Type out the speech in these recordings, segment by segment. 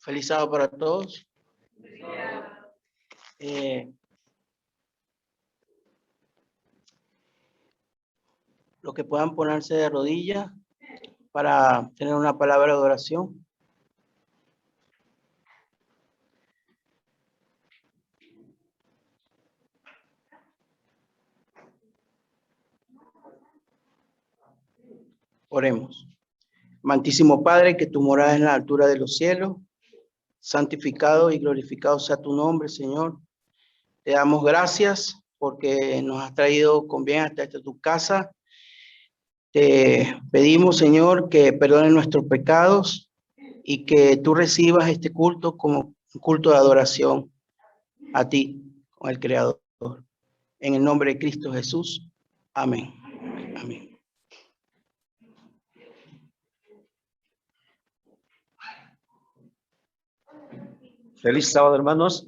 Feliz sábado para todos. Los que puedan ponerse de rodillas para tener una palabra de oración. Oremos. Amantísimo Padre, que tu morada es en la altura de los cielos, santificado y glorificado sea tu nombre, Señor. Te damos gracias porque nos has traído con bien hasta tu casa. Te pedimos, Señor, que perdones nuestros pecados y que tú recibas este culto como un culto de adoración a ti, con el Creador. En el nombre de Cristo Jesús. Amén. Amén. Feliz sábado, hermanos.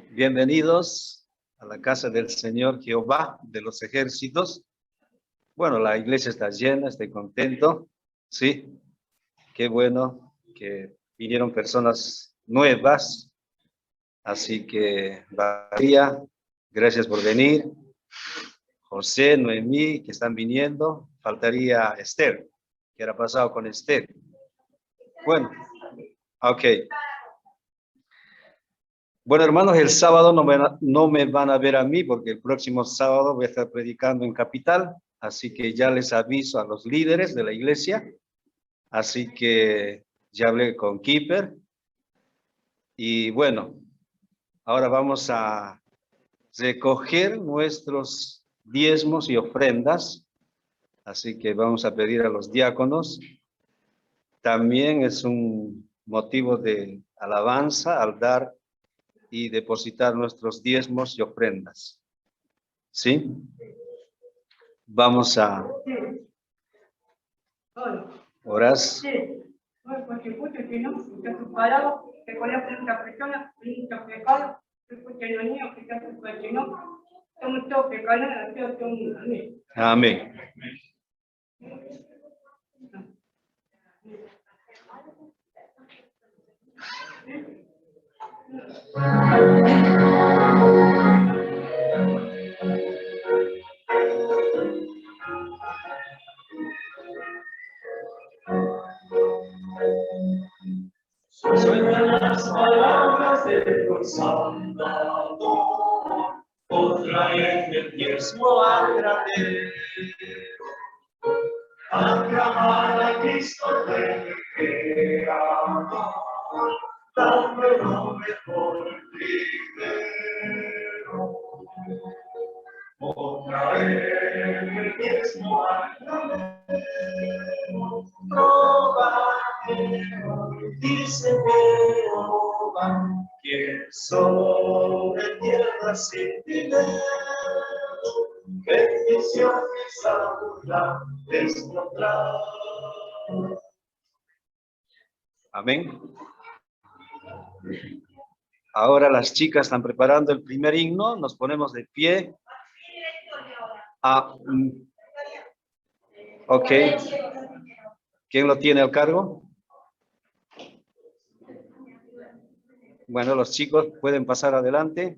Bienvenidos a la casa del Señor Jehová de los ejércitos. Bueno, la iglesia está llena, estoy contento. Sí, qué bueno que vinieron personas nuevas. Así que, María, gracias por venir. José, Noemí, que están viniendo. Faltaría Esther. ¿Qué ha pasado con Esther? Bueno, ok. Bueno, hermanos, el sábado no me van a ver a mí porque el próximo sábado voy a estar predicando en Capital. Así que ya les aviso a los líderes de la iglesia. Así que ya hablé con Keeper. Y bueno, ahora vamos a recoger nuestros diezmos y ofrendas. Así que vamos a pedir a los diáconos. También es un motivo de alabanza al dar y depositar nuestros diezmos y ofrendas. ¿Sí? Vamos a orar. Amén. Suenan las palabras del Salvador, otra en el diezmo agradero, aclamar a Cristo Rey Creador, dando lo mejor primero. Otra en el diezmo agradero, probaremos, dice Jehová, quien sobre tierra sin dinero, bendición y salud encontrar. Amén. Ahora las chicas están preparando el primer himno. Nos ponemos de pie. Ok. ¿Quién lo tiene al cargo? Bueno, los chicos pueden pasar adelante.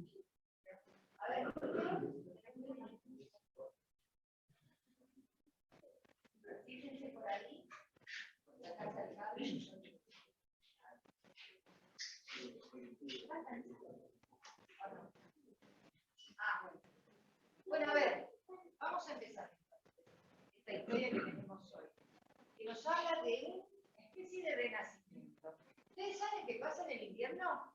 Bueno, a ver, vamos a empezar esta historia que tenemos hoy, que nos habla de una especie de renacimiento. ¿Ustedes saben qué pasa en el invierno?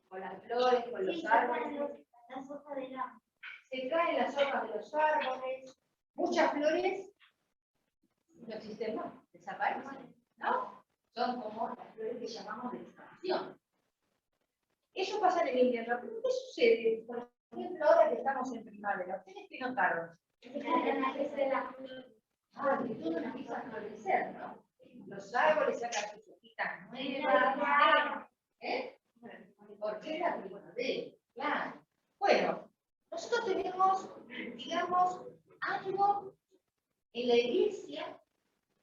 Con las flores, con los árboles. Las hojas del árbol. Se caen las hojas de los árboles, muchas flores no existen más, desaparecen, ¿no? Son como las flores que llamamos de extinción. Eso pasa en el invierno, pero ¿qué sucede? Por ejemplo, ahora que estamos en primavera, ¿ustedes qué notaron? Que todo empieza a florecer, ¿no? Los árboles sacan sus hojitas nuevas, ¿eh? Porque es la primavera, claro. Bueno, nosotros tenemos, digamos, algo en la iglesia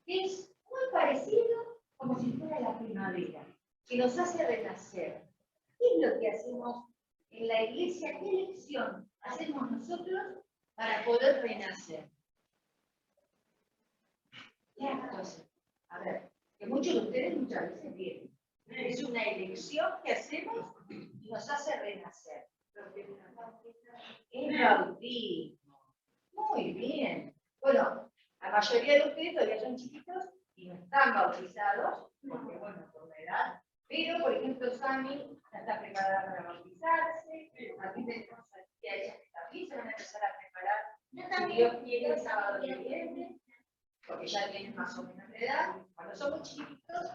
que es muy parecido como si fuera la primavera, que nos hace renacer. ¿Qué es lo que hacemos en la iglesia? ¿Qué elección hacemos nosotros para poder renacer? ¿Qué actos? A ver, que muchos de ustedes muchas veces vienen. Es una elección que hacemos y nos hace renacer. El bautismo. Muy bien. Bueno, la mayoría de ustedes todavía son chiquitos y no están bautizados, porque bueno, por la edad. Pero, por ejemplo, Sami ya está preparada para bautizarse. Aquí tenemos a ella que también se van a empezar a preparar. Si Dios quiere, el sábado que viene, porque ya tienen más o menos la edad. Cuando somos chiquitos,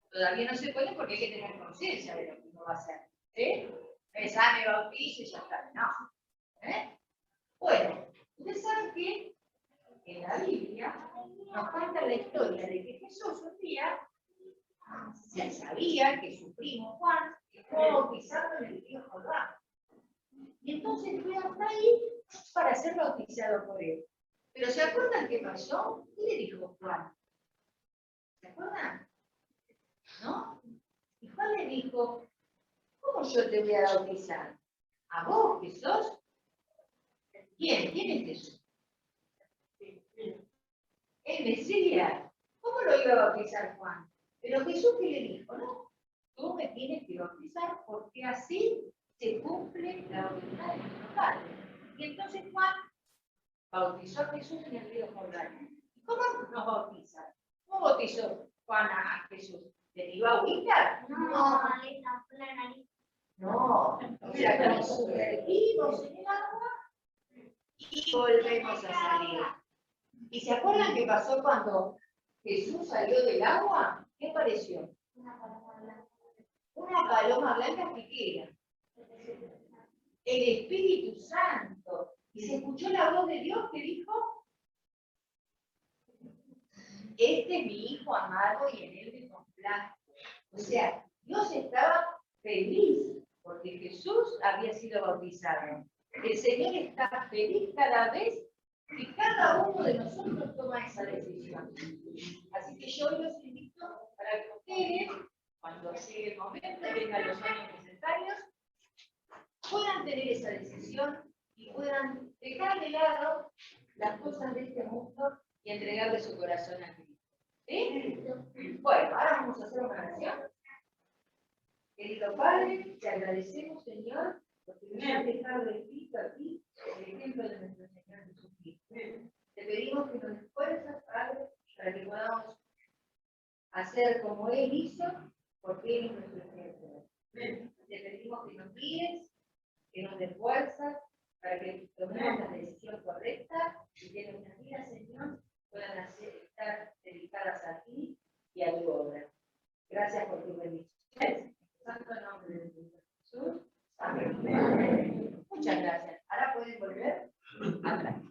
todavía no se puede porque hay que tener conciencia de lo que uno va a hacer. ¿Sí? Me bautizo y ya está. No. ¿Eh? Bueno, ustedes saben que en la Biblia nos cuenta la historia de que Jesús un día se sabía que su primo Juan estaba bautizado en el río Jordán. Y entonces fue hasta ahí para ser bautizado por él. Pero ¿se acuerdan qué pasó? ¿Qué le dijo Juan? ¿Se acuerdan? ¿No? Y Juan le dijo, ¿cómo yo te voy a bautizar? ¿A vos que sos? ¿Quién? ¿Quién es Jesús? El Mesías. ¿Cómo lo iba a bautizar Juan? Pero Jesús que le dijo, no, tú me tienes que bautizar porque así se cumple la voluntad de nuestro Padre. Y entonces Juan bautizó a Jesús en el río Jordán. ¿Cómo nos bautiza? ¿Cómo bautizó Juan a Jesús? ¿Le dio agüita? No, le tapó la nariz. No, o sea, que nos sumergimos en el agua y volvemos a salir. ¿Y se acuerdan qué pasó cuando Jesús salió del agua? ¿Qué apareció? Una paloma blanca. Una paloma blanca que era el Espíritu Santo. Y se escuchó la voz de Dios que dijo, este es mi Hijo amado y en él me complazco. O sea, Dios estaba feliz porque Jesús había sido bautizado. El Señor está feliz cada vez que cada uno de nosotros toma esa decisión. Así que yo los invito para que ustedes, cuando llegue el momento y vengan los años necesarios, puedan tener esa decisión y puedan dejar de lado las cosas de este mundo y entregarle su corazón a Cristo. ¿Sí? Bueno, ahora vamos a hacer una oración. Querido Padre, te agradecemos, Señor, porque nos has dejado escrito aquí el ejemplo de nuestro Señor Jesucristo. Te pedimos que nos des fuerzas, Padre, para que podamos hacer como Él hizo, porque Él es nuestro ejemplo. Te pedimos que nos guíes, que nos des fuerzas, para que tomemos la decisión correcta y que nuestras vidas, Señor, puedan estar dedicadas a ti y a tu obra. Gracias por tu bendición. En santo nombre de Jesús. Amén. Muchas gracias. Ahora pueden volver atrás.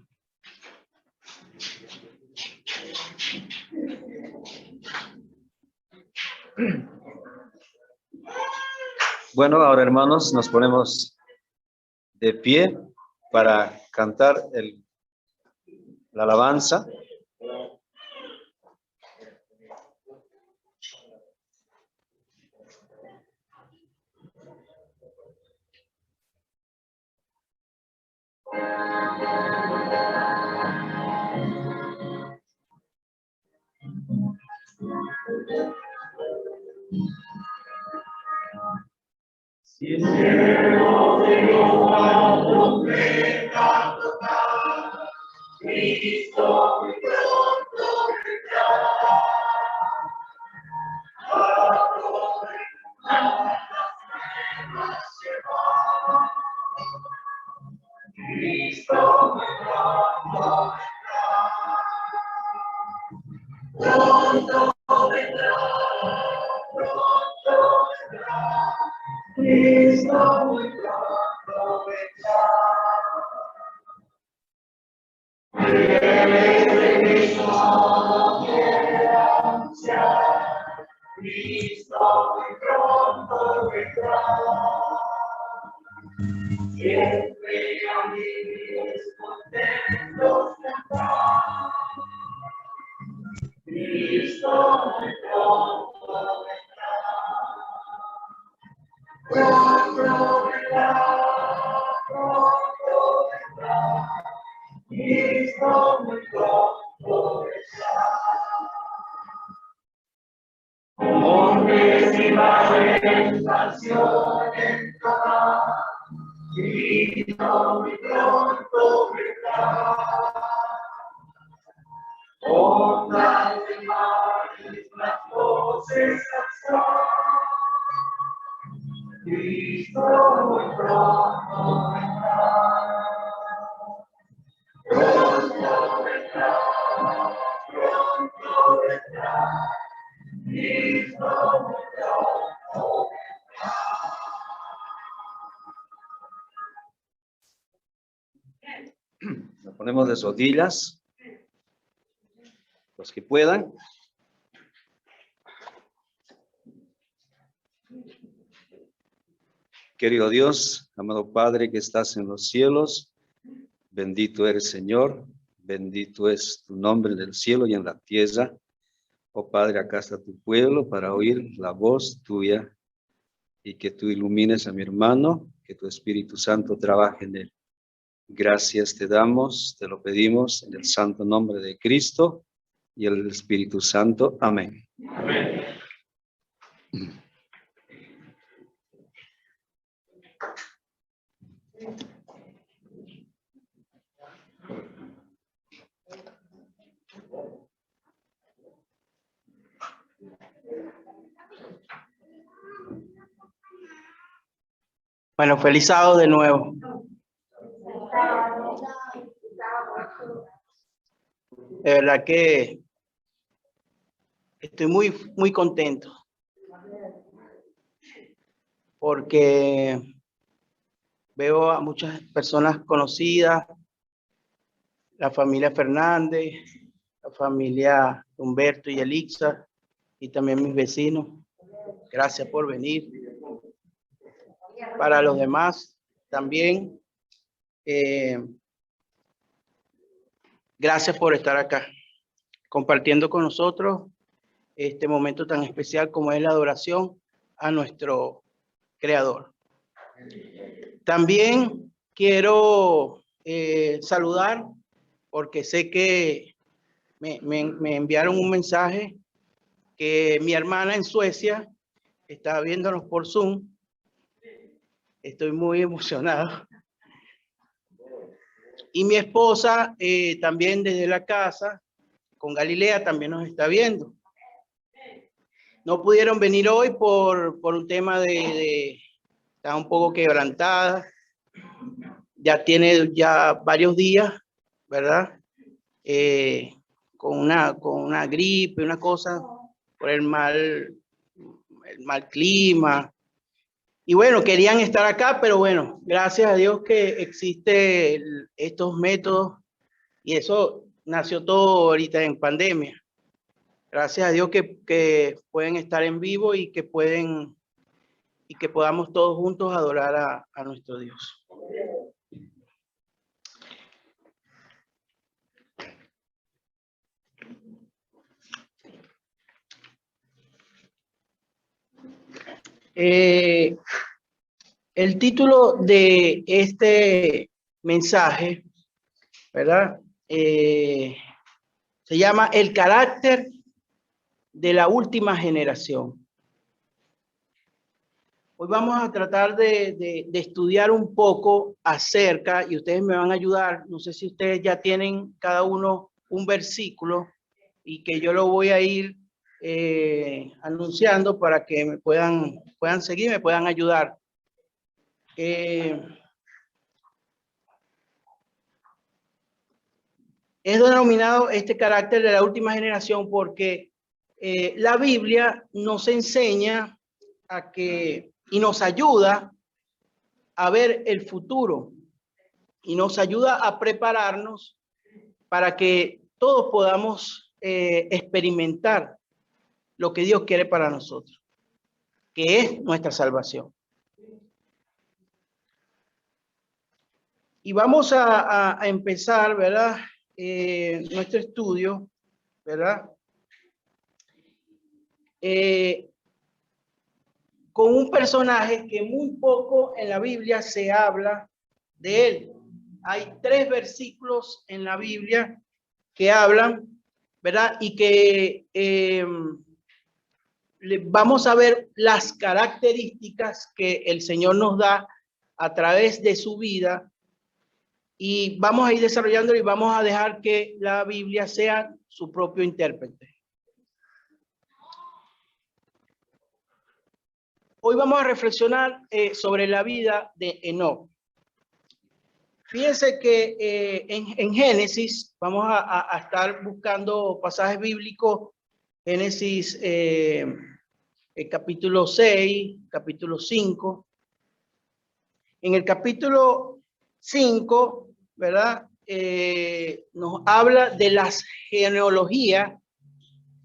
Bueno, ahora hermanos, nos ponemos de pie para cantar la alabanza. Si el cielo de lo alto venga a tocar, Cristo muy pronto vendrá. Para gobernar las nuevas llevar. Cristo muy pronto vendrá. Pronto vendrá, pronto vendrá. Cristo muy pronto vendrá. Él es el mismo quiere anunciar. Cristo muy pronto vendrá. Siempre alegres, contentos cantar. Cristo muy pronto vendrá. Pronto vendrá, pronto vendrá, Cristo muy pronto vendrá. Hombres y madres, canción entonar, Cristo muy pronto vendrá. Ondas y mares, las voces alzar. Cristo muy pronto vendrá. Pronto vendrá, pronto vendrá. Cristo muy pronto vendrá. Nos ponemos de rodillas, los que puedan. Querido Dios, amado Padre que estás en los cielos, bendito eres Señor, bendito es tu nombre en el cielo y en la tierra. Oh Padre, acá está tu pueblo para oír la voz tuya y que tú ilumines a mi hermano, que tu Espíritu Santo trabaje en él. Gracias te damos, te lo pedimos en el santo nombre de Cristo y el Espíritu Santo. Amén. Amén. Bueno, feliz sábado de nuevo. De verdad que estoy muy contento. Porque veo a muchas personas conocidas, la familia Fernández, la familia Humberto y Elixa, y también mis vecinos. Gracias por venir. Para los demás también, gracias por estar acá, compartiendo con nosotros este momento tan especial como es la adoración a nuestro Creador. También quiero saludar, porque sé que me enviaron un mensaje que mi hermana en Suecia está viéndonos por Zoom. Estoy muy emocionado. Y mi esposa también desde la casa, con Galilea, también nos está viendo. No pudieron venir hoy por un tema está un poco quebrantada. Ya tiene varios días, ¿verdad? Con una gripe, una cosa, por el mal clima. Y bueno, querían estar acá, pero bueno, gracias a Dios que existen estos métodos y eso nació todo ahorita en pandemia. Gracias a Dios que pueden estar en vivo y que pueden y que podamos todos juntos adorar a nuestro Dios. El título de este mensaje, ¿verdad? Se llama El carácter de la última generación. Hoy vamos a tratar de estudiar un poco acerca, y ustedes me van a ayudar, no sé si ustedes ya tienen cada uno un versículo y que yo lo voy a ir anunciando para que me puedan seguir, me puedan ayudar. Es denominado este carácter de la última generación porque la Biblia nos enseña a que, y nos ayuda a ver el futuro, y nos ayuda a prepararnos para que todos podamos experimentar lo que Dios quiere para nosotros, que es nuestra salvación. Y vamos a empezar, ¿verdad? Nuestro estudio, ¿verdad? Con un personaje que muy poco en la Biblia se habla de él. Hay 3 versículos en la Biblia que hablan, ¿verdad? Y que vamos a ver las características que el Señor nos da a través de su vida, y vamos a ir desarrollando y vamos a dejar que la Biblia sea su propio intérprete. Hoy vamos a reflexionar sobre la vida de Enoc. Fíjense que en Génesis vamos a estar buscando pasajes bíblicos. Génesis capítulo 6, capítulo 5. En el capítulo 5, ¿verdad? Nos habla de las genealogías,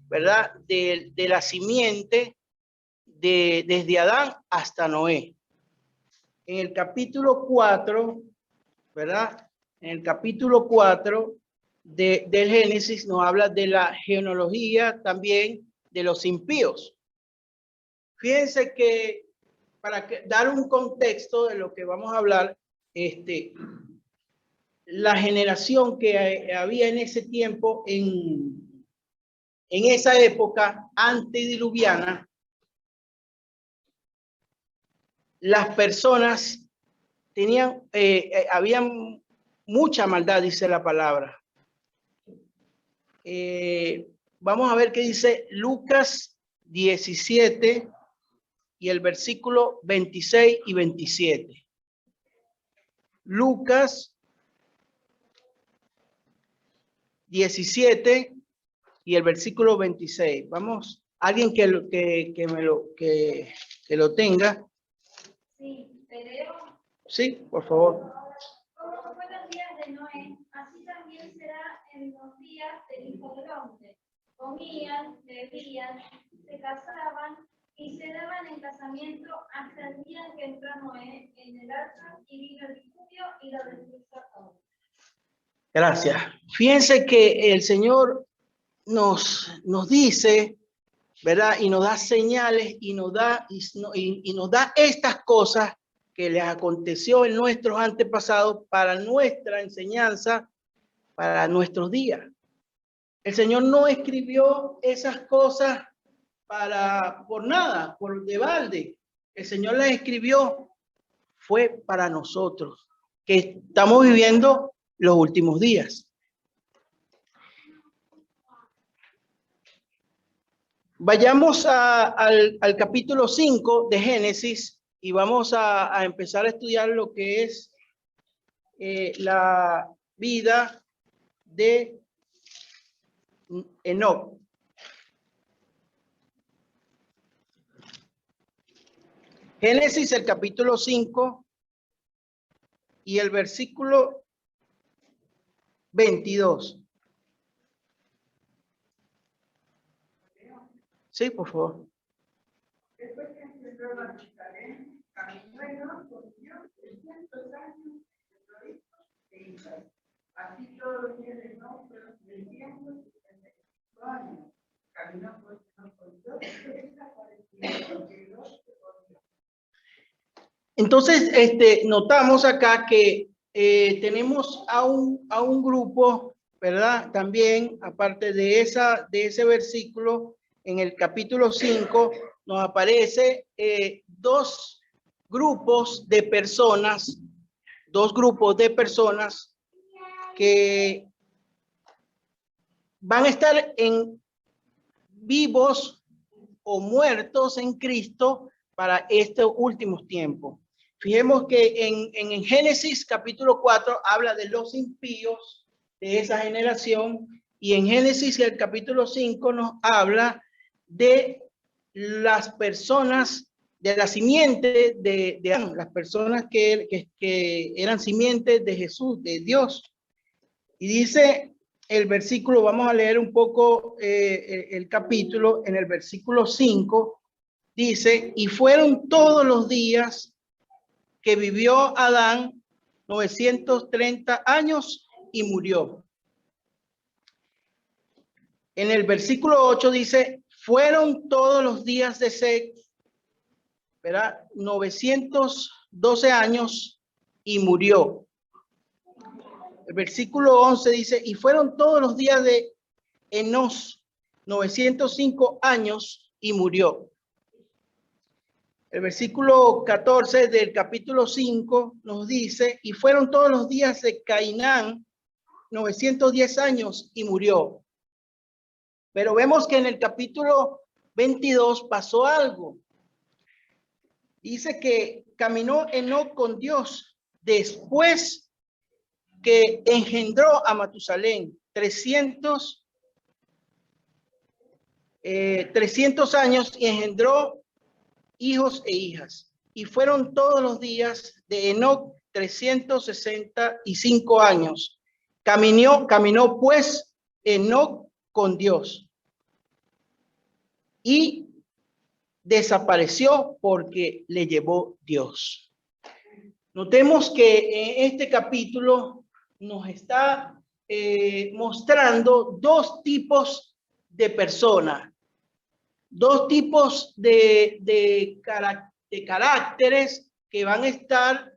¿verdad? De la simiente desde Adán hasta Noé. En el capítulo 4, ¿verdad? En el capítulo 4 del Génesis nos habla de la genealogía también de los impíos. Fíjense que para dar un contexto de lo que vamos a hablar, la generación que había en ese tiempo, en esa época antediluviana, las personas tenían, habían mucha maldad, dice la palabra. Vamos a ver qué dice Lucas 17 y el versículo 26 y 27. Lucas 17 y el versículo 26. Vamos, alguien que lo tenga. Sí, te leo. Sí, por favor. Como fue los días de Noé, así también será en los días del Hijo del Hombre. Comían, bebían, se casaban y se daban en casamiento hasta el día en que entró Noé en el arca y vino el diluvio y lo destruyó todo. Gracias. Fíjense que el Señor nos dice, ¿verdad? Y nos da señales y nos da estas cosas que les aconteció en nuestros antepasados para nuestra enseñanza, para nuestros días. El Señor no escribió esas cosas por nada, por de balde. El Señor las escribió, fue para nosotros, que estamos viviendo los últimos días. Vayamos al capítulo 5 de Génesis y vamos a empezar a estudiar lo que es la vida de Enoc. Génesis, el capítulo 5 y el versículo 22. Sí, por favor. Después que engendró a Matusalén, Entonces, notamos acá que tenemos a un grupo, ¿verdad? También, aparte de ese versículo, en el capítulo 5, nos aparece dos grupos de personas que van a estar vivos o muertos en Cristo para estos últimos tiempos. Fijemos que en Génesis capítulo 4 habla de los impíos de esa generación, y en Génesis el capítulo 5 nos habla de las personas de la simiente de Adán, las personas que eran simientes de Jesús, de Dios. Y dice el versículo, vamos a leer un poco el capítulo, en el versículo 5, dice, y fueron todos los días que vivió Adán 930 años y murió. En el versículo 8 dice, fueron todos los días de Set, ¿verdad? 912 años y murió. El versículo 11 dice, y fueron todos los días de Enos 905 años y murió. El versículo 14 del capítulo 5 nos dice, y fueron todos los días de Cainán 910 años y murió. Pero vemos que en el capítulo 22 pasó algo. Dice que caminó Enoc con Dios después que engendró a Matusalén 300 años y engendró hijos e hijas. Y fueron todos los días de Enoc 365 años. Caminó pues Enoc con Dios y desapareció porque le llevó Dios. Notemos que en este capítulo nos está mostrando dos tipos de personas, dos tipos de caracteres que van a estar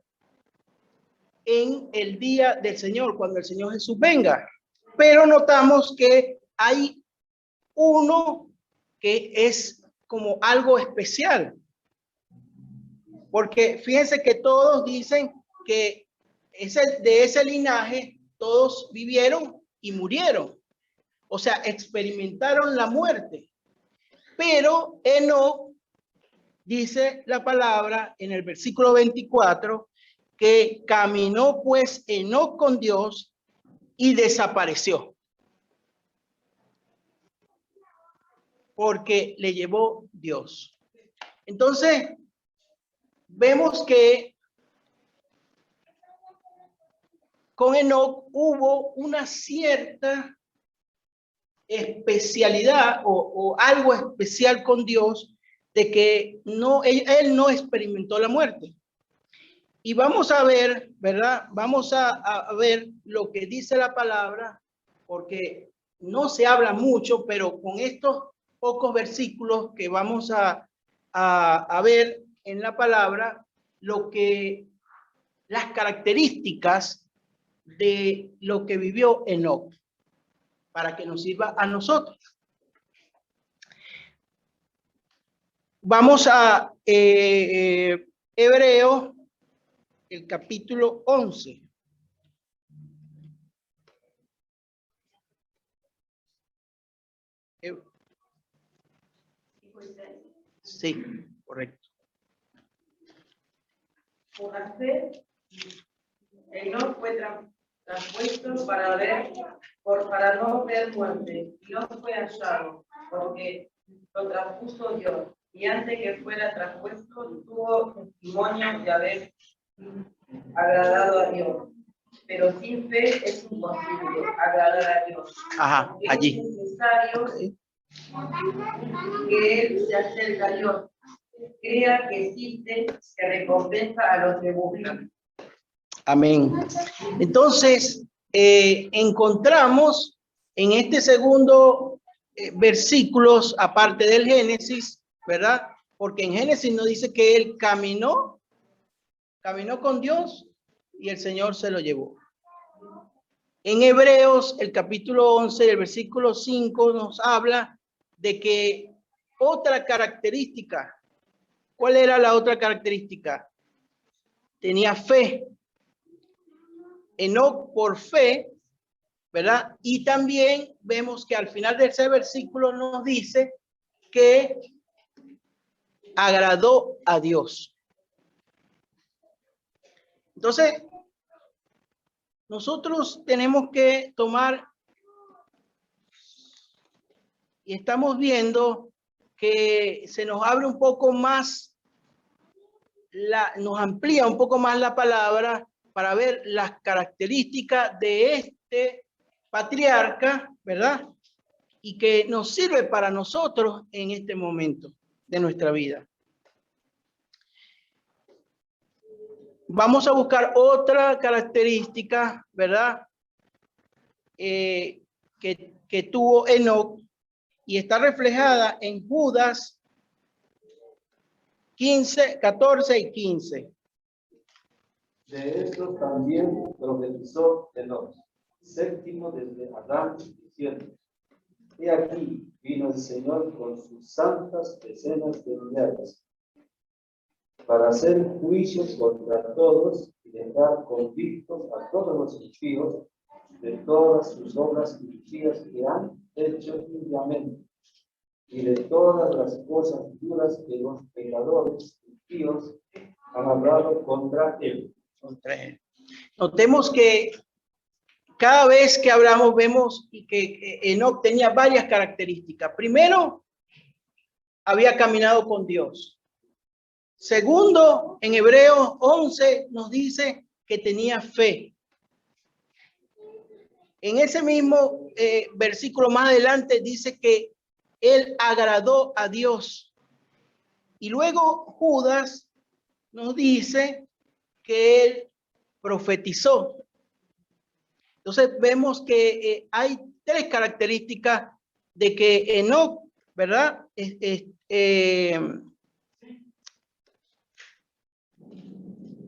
en el día del Señor, cuando el Señor Jesús venga. Pero notamos que hay uno que es como algo especial. Porque fíjense que todos dicen que de ese linaje todos vivieron y murieron. O sea, experimentaron la muerte. Pero Enoc, dice la palabra en el versículo 24, que caminó pues Enoc con Dios y desapareció. Porque le llevó Dios. Entonces, vemos que con Enoc hubo una cierta especialidad o algo especial con Dios, de que él no experimentó la muerte. Y vamos a ver, ¿verdad? Vamos a ver lo que dice la palabra, porque no se habla mucho, pero con estos pocos versículos que vamos a ver en la palabra, las características de lo que vivió Enoc, para que nos sirva a nosotros. Vamos a Hebreos, el capítulo 11. Sí, correcto. Por la fe, Enoc fue traspuesto para no ver muerte, y no fue hallado, porque lo traspuso Dios. Y antes que fuera traspuesto, tuvo testimonio de haber agradado a Dios. Pero sin fe es imposible agradar a Dios. Ajá, allí. Es necesario que Él se acerque a Dios, crea que existe, que recompensa a los que buscan. Amén. Entonces, encontramos en este segundo versículos, aparte del Génesis, ¿verdad? Porque en Génesis nos dice que él caminó caminó con Dios y el Señor se lo llevó. En Hebreos, el capítulo 11, el versículo 5 nos habla de que otra característica, ¿cuál era la otra característica? Tenía fe. Enoc por fe, ¿verdad? Y también vemos que al final de ese versículo nos dice que agradó a Dios. Entonces, nosotros tenemos que tomar, y estamos viendo que se nos abre un poco más, nos amplía un poco más la palabra para ver las características de este patriarca, ¿verdad? Y que nos sirve para nosotros en este momento de nuestra vida. Vamos a buscar otra característica, ¿verdad? Que tuvo Enoc y está reflejada en Judas 15, 14 y 15. De esto también profetizó Enoc, séptimo desde Adán, diciendo: He aquí vino el Señor con sus santas decenas de millares, para hacer juicios contra todos y dejar convictos a todos los impíos de todas sus obras impías que han hecho impíamente, y de todas las cosas duras que los pecadores impíos han hablado contra él. Notemos que cada vez que hablamos vemos que Enoc tenía varias características. Primero, había caminado con Dios. Segundo, en Hebreos 11 nos dice que tenía fe. En ese mismo versículo más adelante dice que él agradó a Dios. Y luego Judas nos dice que él profetizó. Entonces vemos que hay tres características de que Enoc, ¿verdad?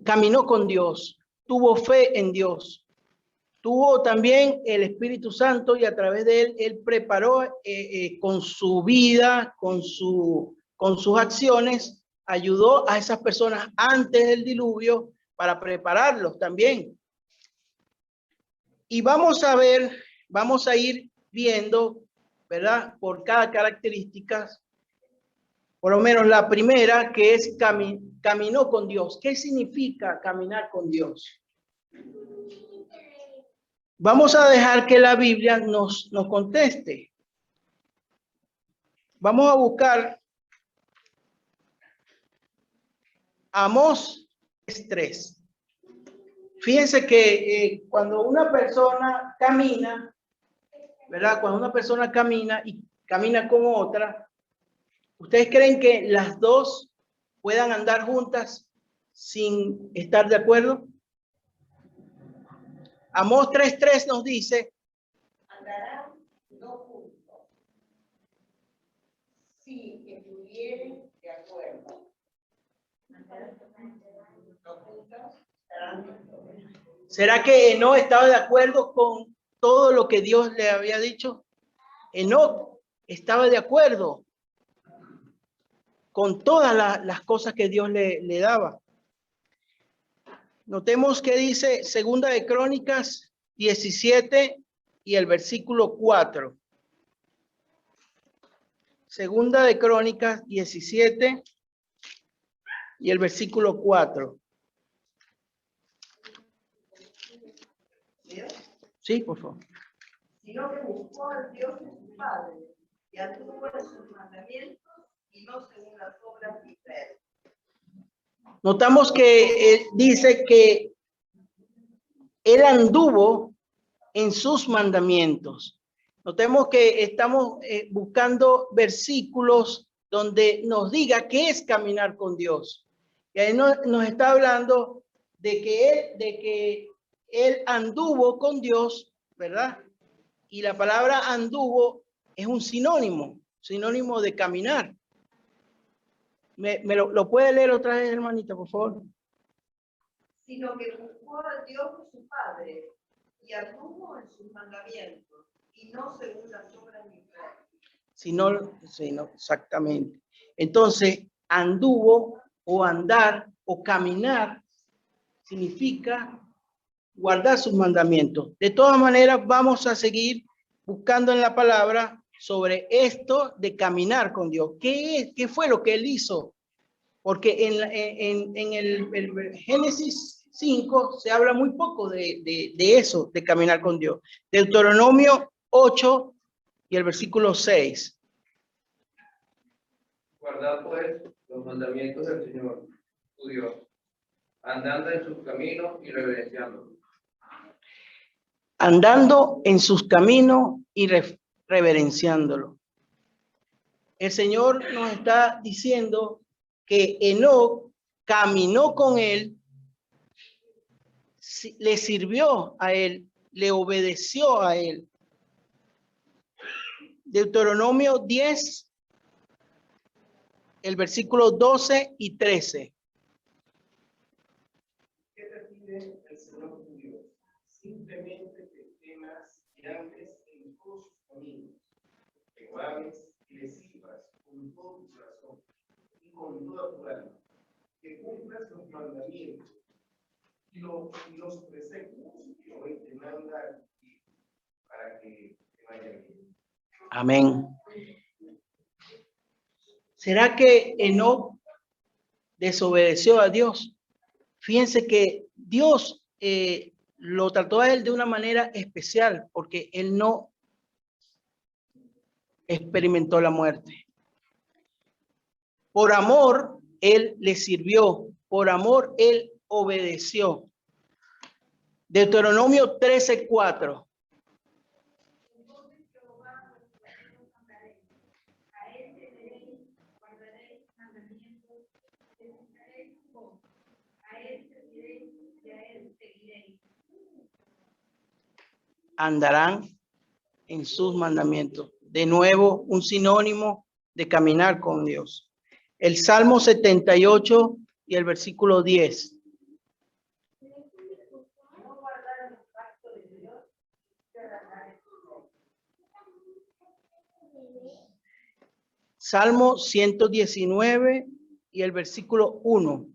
Caminó con Dios, tuvo fe en Dios, tuvo también el Espíritu Santo y a través de él preparó con su vida, con sus acciones, ayudó a esas personas antes del diluvio para prepararlos también. Y vamos a ver, vamos a ir viendo, ¿verdad? Por cada característica, por lo menos la primera, que es caminó con Dios. ¿Qué significa caminar con Dios? Vamos a dejar que la Biblia nos conteste. Vamos a buscar Amós 3. Fíjense que cuando una persona camina, ¿verdad? Cuando una persona camina y camina con otra, ¿ustedes creen que las dos puedan andar juntas sin estar de acuerdo? Amós 3:3 nos dice: Andarán no juntos, si estuvieren de acuerdo. No juntos, estarán juntos. ¿Será que Enoc estaba de acuerdo con todo lo que Dios le había dicho? Enoc estaba de acuerdo con todas las cosas que Dios le daba. Notemos que dice Segunda de Crónicas 17 y el versículo 4. Segunda de Crónicas 17 y el versículo 4. Sí, por favor. Sino que buscó al Dios de su padre y anduvo en sus mandamientos y no según las obras de Israel. Notamos que dice que él anduvo en sus mandamientos. Notemos que estamos buscando versículos donde nos diga qué es caminar con Dios. Y ahí nos está hablando de que él anduvo con Dios, ¿verdad? Y la palabra anduvo es un sinónimo de caminar. ¿Me lo puede leer otra vez, hermanita, por favor? sino que buscó a Dios su Padre y anduvo en sus mandamientos y no según las obras de Israel. Sino, exactamente. Entonces, anduvo o andar o caminar significa guardar sus mandamientos. De todas maneras, vamos a seguir buscando en la palabra sobre esto de caminar con Dios. ¿Qué fue lo que él hizo? Porque en el Génesis 5 se habla muy poco de eso, de caminar con Dios. Deuteronomio 8 y el versículo 6. Guardad pues los mandamientos del Señor, tu Dios, andando en sus caminos y reverenciándolo. Andando en sus caminos y reverenciándolo. El Señor nos está diciendo que Enoc caminó con él, le sirvió a él, le obedeció a él. Deuteronomio 10, el versículo 12 y 13. ¿Qué te pide el Señor tu Dios? Simplemente que temas y andes en todos sus caminos, que guardes y le sirvas con todo tu corazón y con toda tu alma, que cumplas los mandamientos y los preceptos que hoy te manda para que te vaya bien. Amén. ¿Será que Enoc desobedeció a Dios? Fíjense que Dios lo trató a él de una manera especial porque él no experimentó la muerte. Por amor, él le sirvió. Por amor, él obedeció. Deuteronomio 13:4. Andarán en sus mandamientos. De nuevo, un sinónimo de caminar con Dios. El Salmo 78 y el versículo 10. Salmo 119 y el versículo 1.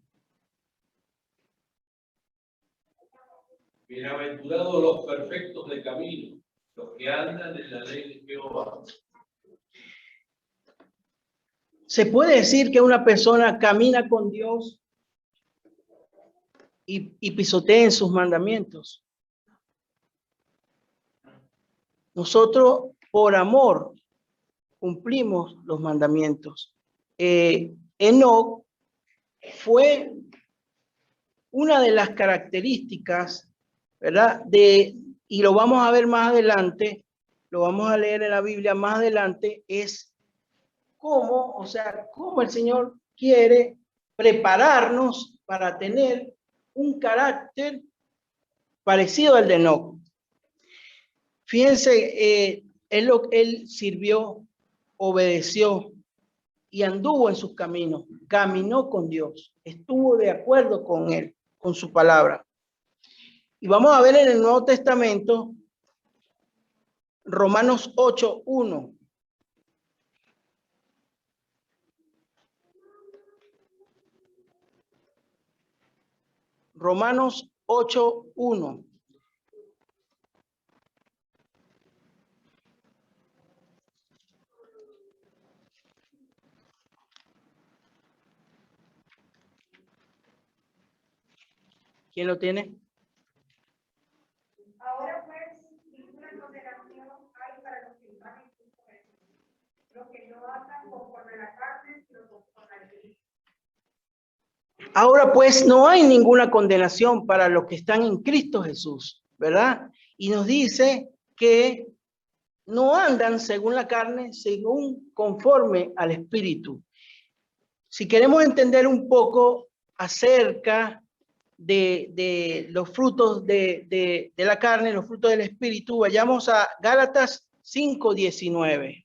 Bienaventurados los perfectos de camino, los que andan en la ley de Jehová. Se puede decir que una persona camina con Dios y pisotea en sus mandamientos. Nosotros, por amor, cumplimos los mandamientos. Enoc fue una de las características, ¿verdad? Y lo vamos a ver más adelante, lo vamos a leer en la Biblia más adelante, es cómo el Señor quiere prepararnos para tener un carácter parecido al de Enoc. Fíjense, él sirvió, obedeció y anduvo en sus caminos, caminó con Dios, estuvo de acuerdo con él, con su palabra. Y vamos a ver en el Nuevo Testamento, Romanos 8:1. Romanos 8:1. ¿Quién lo tiene? Ahora pues, ninguna condenación hay para los que están en Cristo Jesús, los que no andan conforme a la carne, sino conforme al Espíritu. Ahora pues no hay ninguna condenación para los que están en Cristo Jesús, ¿verdad? Y nos dice que no andan según la carne, según conforme al Espíritu. Si queremos entender un poco acerca de los frutos de la carne, los frutos del Espíritu, vayamos a Gálatas 5:19.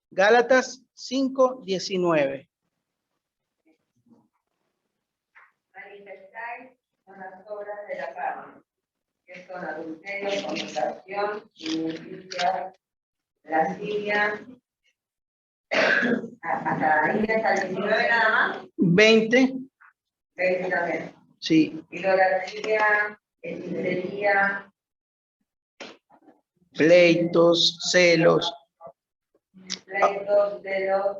Gálatas 5:19. Manifestáis son las obras de la carne, que son adulterio, fornicación, injusticia, lascivia, hasta ahí hasta el 19 nada más, 20, 20 también. sí, Idolatría, hechicería, pleitos, celos, pleitos, celos,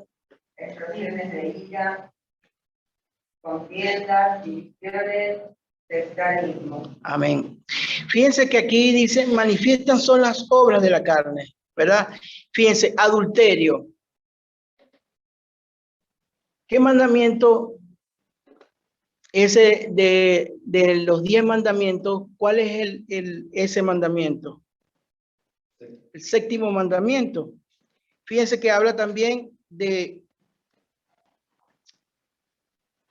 explosiones de ira, contiendas, divisiones, sectarismo. amén. Fíjense que aquí dice, manifiestan son las obras de la carne, ¿verdad? Fíjense, adulterio. ¿Qué mandamiento ese de los 10 mandamientos? ¿Cuál es ese mandamiento? El séptimo mandamiento. Fíjense que habla también de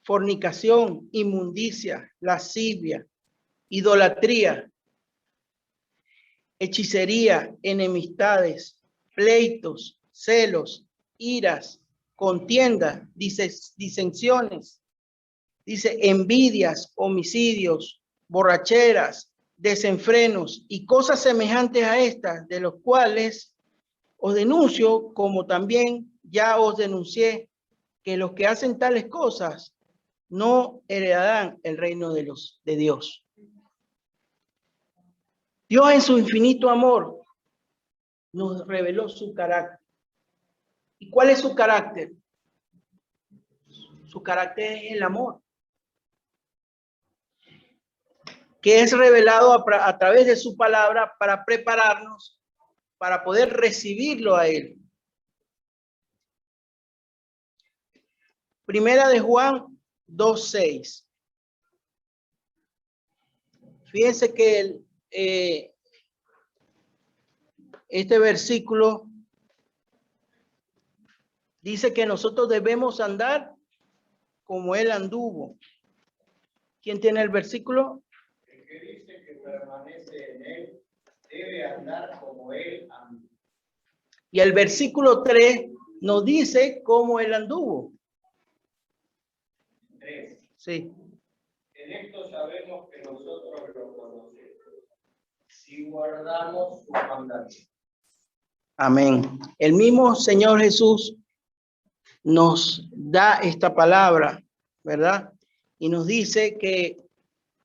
fornicación, inmundicia, lascivia, idolatría, hechicería, enemistades, pleitos, celos, iras, contiendas, disensiones, dice envidias, homicidios, borracheras, desenfrenos y cosas semejantes a estas, de los cuales os denuncio, como también ya os denuncié, que los que hacen tales cosas no heredarán el reino de Dios. Dios en su infinito amor nos reveló su carácter. ¿Y cuál es su carácter? Su carácter es el amor, que es revelado a través de su palabra para prepararnos para poder recibirlo a Él. Primera de Juan 2:6. Fíjense que este versículo dice que nosotros debemos andar como Él anduvo. ¿Quién tiene el versículo? El que dice que permanece en él debe andar como él anduvo. Y el versículo 3 nos dice cómo Él anduvo. 3. Sí. En esto sabemos que nosotros lo conocemos, si guardamos sus mandamientos. Amén. El mismo Señor Jesús nos da esta palabra, ¿verdad? Y nos dice que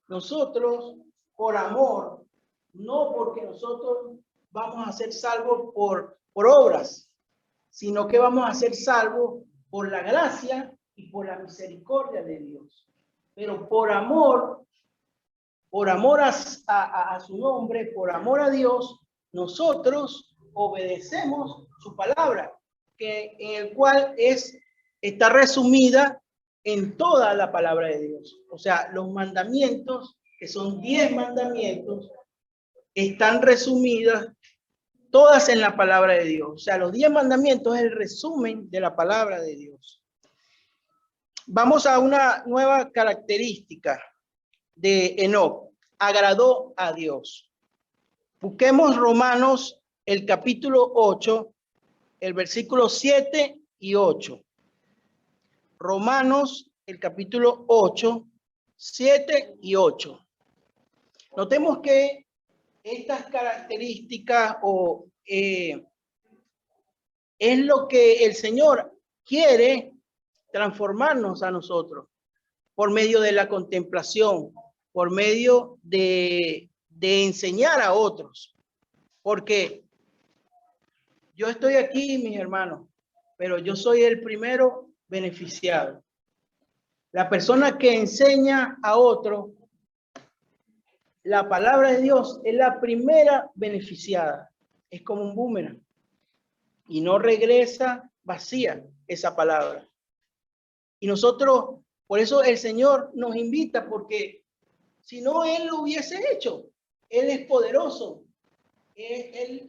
nosotros, por amor, no porque nosotros vamos a ser salvos por obras, sino que vamos a ser salvos por la gracia y por la misericordia de Dios. Pero por amor a su nombre, por amor a Dios, nosotros obedecemos su palabra, en el cual está resumida en toda la palabra de Dios. O sea, los mandamientos, que son 10 mandamientos, están resumidas todas en la palabra de Dios. O sea, los 10 mandamientos es el resumen de la palabra de Dios. Vamos a una nueva característica de Enoc. Agradó a Dios. Busquemos Romanos, el capítulo 8, el versículo 7 y 8. Romanos, el capítulo 8, 7 y 8. Notemos que estas características es lo que el Señor quiere transformarnos a nosotros por medio de la contemplación, por medio de enseñar a otros. Porque yo estoy aquí, mis hermanos, pero yo soy el primero beneficiado. La persona que enseña a otro la palabra de Dios es la primera beneficiada. Es como un boomerang y no regresa vacía esa palabra. Y nosotros, por eso el Señor nos invita, porque si no, Él lo hubiese hecho. Él es poderoso. Él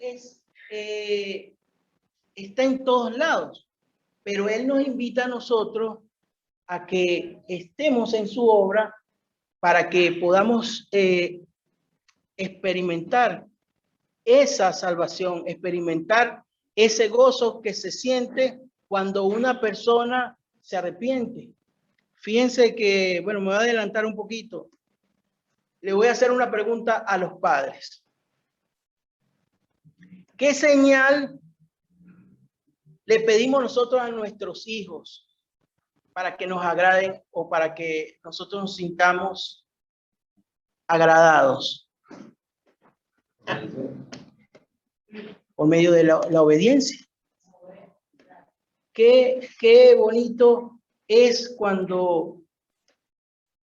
está en todos lados, pero Él nos invita a nosotros a que estemos en su obra para que podamos experimentar esa salvación, experimentar ese gozo que se siente cuando una persona se arrepiente. Fíjense que, bueno, me voy a adelantar un poquito. le voy a hacer una pregunta a los padres. ¿Qué señal le pedimos nosotros a nuestros hijos para que nos agraden o para que nosotros nos sintamos agradados? Por medio de la obediencia. Qué bonito es cuando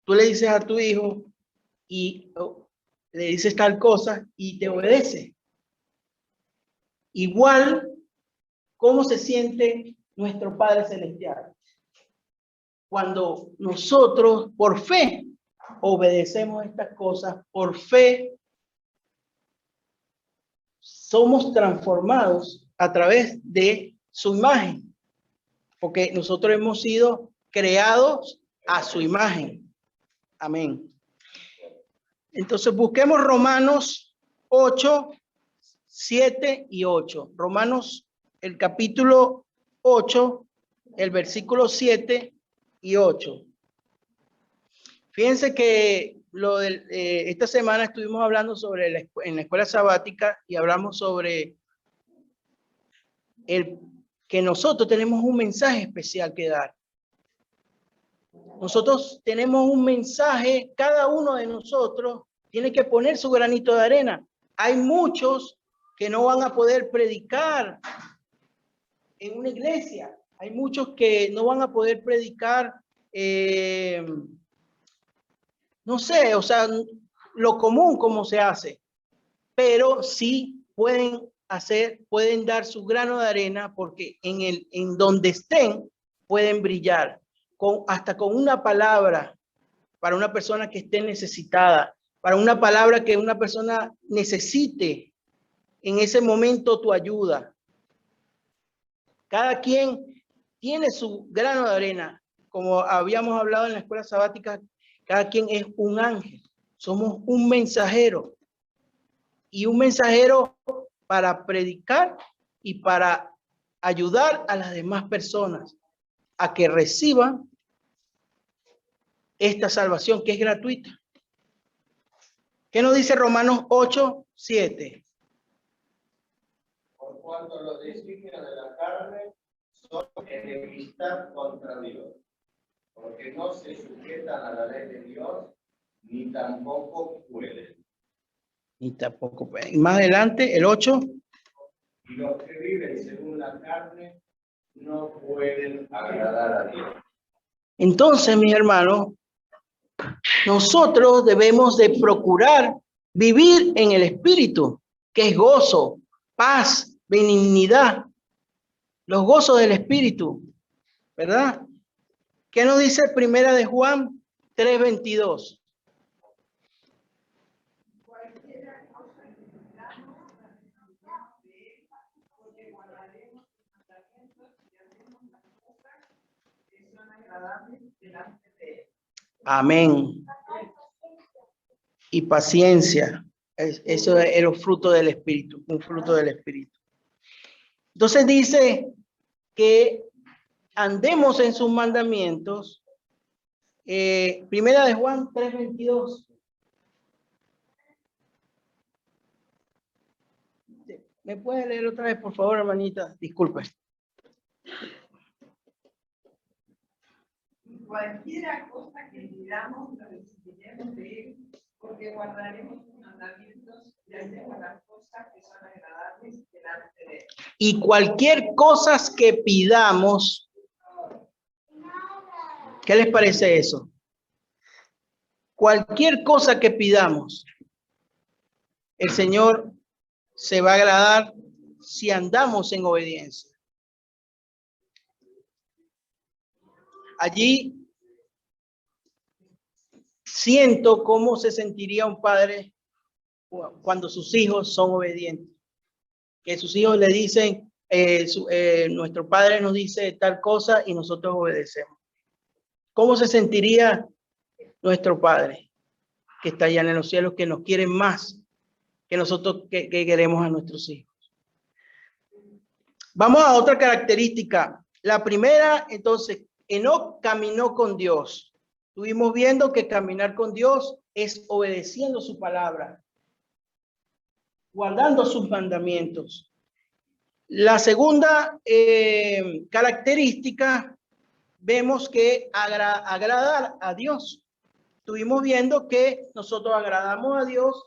tú le dices a tu hijo y le dices tal cosa y te obedece. Igual, ¿cómo se siente nuestro Padre Celestial? Cuando nosotros, por fe, obedecemos estas cosas, por fe, somos transformados a través de su imagen, porque nosotros hemos sido creados a su imagen. Amén. Entonces busquemos Romanos 8, 7 y 8. Romanos, el capítulo 8, el versículo 7 y 8. Fíjense que esta semana estuvimos hablando sobre en la escuela sabática y hablamos sobre que nosotros tenemos un mensaje especial que dar. Nosotros tenemos un mensaje, cada uno de nosotros tiene que poner su granito de arena. Hay muchos que no van a poder predicar en una iglesia. Hay muchos que no van a poder predicar, no sé, o sea, lo común como se hace, pero sí pueden dar su grano de arena porque en donde estén pueden brillar hasta con una palabra para una persona que esté necesitada, para una palabra que una persona necesite en ese momento tu ayuda. Cada quien tiene su grano de arena. Como habíamos hablado en la escuela sabática, cada quien es un ángel. Somos un mensajero. Y un mensajero para predicar y para ayudar a las demás personas a que reciban esta salvación que es gratuita. ¿Qué nos dice Romanos 8, 7? Por cuanto los designios de la carne son enemistad contra Dios, porque no se sujetan a la ley de Dios, ni tampoco pueden. Ni tampoco pueden. Y más adelante, el 8. Y los que viven según la carne no pueden agradar a Dios. Entonces, mis hermanos, nosotros debemos de procurar vivir en el Espíritu, que es gozo, paz, benignidad, los gozos del Espíritu, ¿verdad? ¿Qué nos dice Primera de Juan 3:22? Amén. Y paciencia. Eso es el fruto del Espíritu, un fruto del Espíritu. Entonces dice que andemos en sus mandamientos. Primera de Juan 3:22. ¿Me puede leer otra vez, por favor, hermanita? Disculpe. Cualquiera cosa que pidamos, lo recibiremos de él, porque guardaremos sus mandamientos y haremos las cosas que son agradables delante de él. Y cualquier cosa que pidamos, ¿qué les parece eso? Cualquier cosa que pidamos, el Señor se va a agradar si andamos en obediencia. Allí siento cómo se sentiría un padre cuando sus hijos son obedientes. Que sus hijos le dicen, nuestro padre nos dice tal cosa y nosotros obedecemos. ¿Cómo se sentiría nuestro Padre que está allá en los cielos, que nos quiere más que nosotros que queremos a nuestros hijos? Vamos a otra característica. La primera, entonces, Enoc caminó con Dios. Estuvimos viendo que caminar con Dios es obedeciendo su palabra, guardando sus mandamientos. La segunda característica, vemos que agradar a Dios. Estuvimos viendo que nosotros agradamos a Dios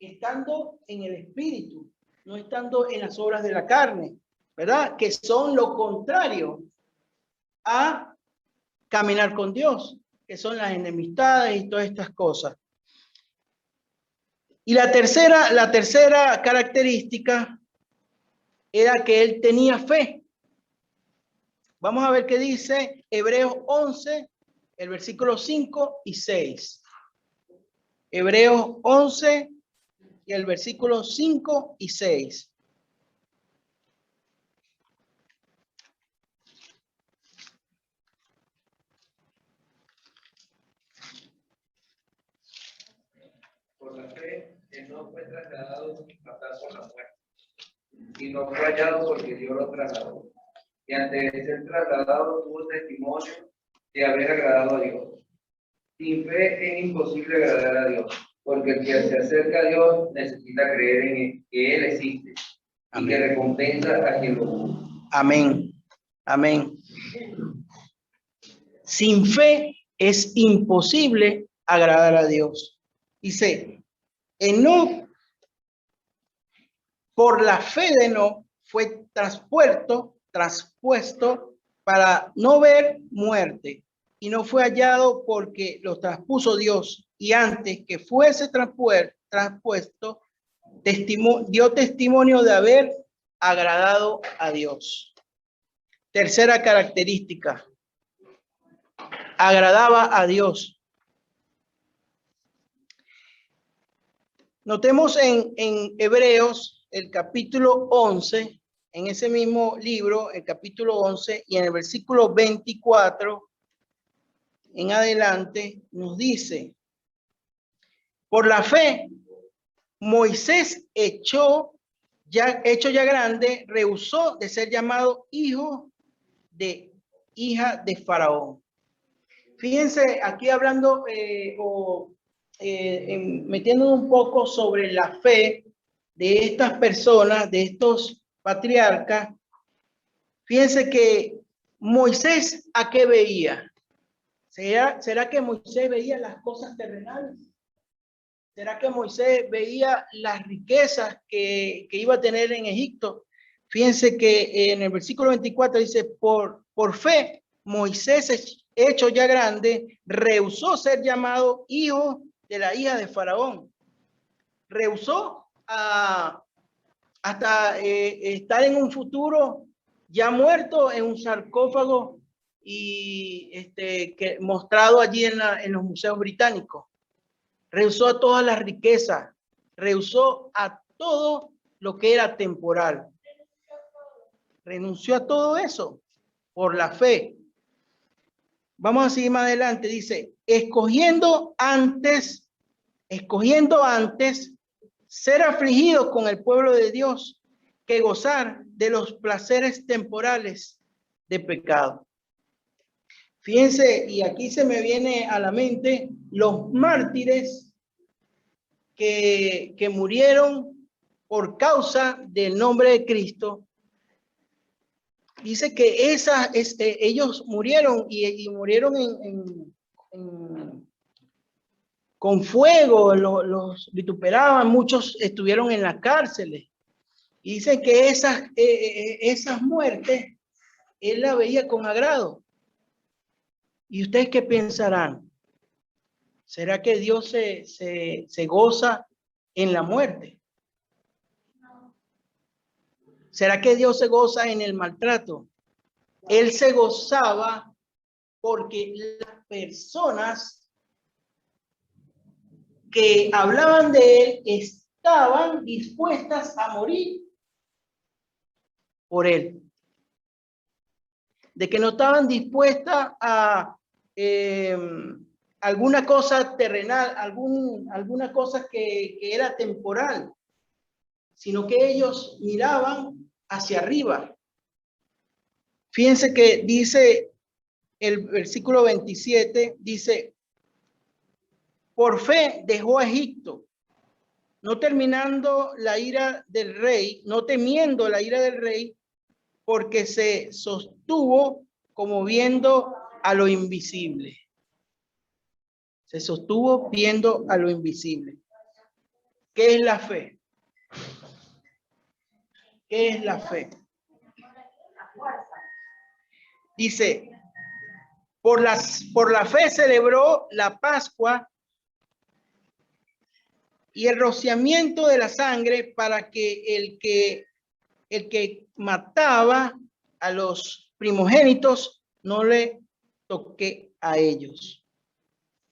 estando en el espíritu, no estando en las obras de la carne, ¿verdad? Que son lo contrario a caminar con Dios, que son las enemistades y todas estas cosas. Y la tercera característica era que él tenía fe. Vamos a ver qué dice Hebreos 11, el versículo 5 y 6. Hebreos 11 y el versículo 5 y 6. Por la fe, él no fue trasladado hasta por la muerte, y no fue hallado porque Dios lo trasladó. Y antes de ser trasladado tuvo testimonio de haber agradado a Dios. Sin fe es imposible agradar a Dios, porque el que se acerca a Dios necesita creer en que Él existe. Amén. Y que recompensa a quien lo busca. Amén. Amén. Sin fe es imposible agradar a Dios. Dice, Enoc, por la fe de Enoc, fue traspuesto para no ver muerte, y no fue hallado porque lo traspuso Dios, y antes que fuese traspuesto, dio testimonio de haber agradado a Dios. Tercera característica, agradaba a Dios. Notemos en Hebreos, el capítulo 11, en ese mismo libro, el capítulo 11, y en el versículo 24 en adelante, nos dice, por la fe, Moisés hecho ya grande, rehusó de ser llamado hija de Faraón. Fíjense, aquí hablando metiéndonos un poco sobre la fe de estas personas, de estos patriarcas. Fíjense que Moisés, ¿a qué veía? ¿Será que Moisés veía las cosas terrenales? ¿Será que Moisés veía las riquezas que iba a tener en Egipto? Fíjense que en el versículo 24 dice, por fe, Moisés, hecho ya grande, rehusó ser llamado hijo de la hija de Faraón. Rehusó hasta estar en un futuro ya muerto en un sarcófago y que mostrado allí en los museos británicos. Rehusó a todas las riquezas, rehusó a todo lo que era temporal. Renunció a todo eso por la fe. Vamos a seguir más adelante. Dice, escogiendo antes ser afligido con el pueblo de Dios que gozar de los placeres temporales de pecado. Fíjense, y aquí se me viene a la mente los mártires que murieron por causa del nombre de Cristo. Dice que ellos murieron y murieron con fuego, los vituperaban, muchos estuvieron en las cárceles. Y dicen que esas muertes él la veía con agrado. ¿Y ustedes qué pensarán? ¿Será que Dios se goza en la muerte? ¿Será que Dios se goza en el maltrato? Él se gozaba porque las personas que hablaban de él estaban dispuestas a morir por él. De que no estaban dispuestas a alguna cosa terrenal, alguna cosa que era temporal, sino que ellos miraban hacia arriba. Fíjense que dice el versículo 27, dice, por fe dejó a Egipto, no terminando la ira del rey, no temiendo la ira del rey, porque se sostuvo como viendo a lo invisible. Se sostuvo viendo a lo invisible. ¿Qué es la fe? ¿Qué es la fe? Dice, por la fe celebró la Pascua y el rociamiento de la sangre para que el que mataba a los primogénitos no le toque a ellos.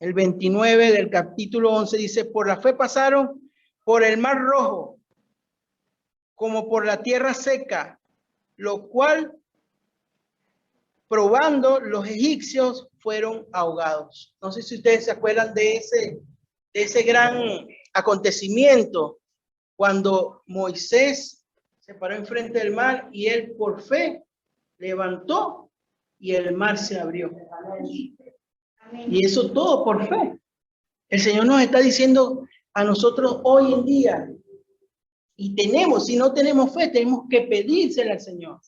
El 29 del capítulo 11 dice, por la fe pasaron por el mar rojo, como por la tierra seca, lo cual, probando, los egipcios fueron ahogados. No sé si ustedes se acuerdan de ese gran acontecimiento cuando Moisés se paró enfrente del mar y él por fe levantó y el mar se abrió. Y eso todo por fe. El Señor nos está diciendo a nosotros hoy en día, y si no tenemos fe, tenemos que pedírsela al Señor.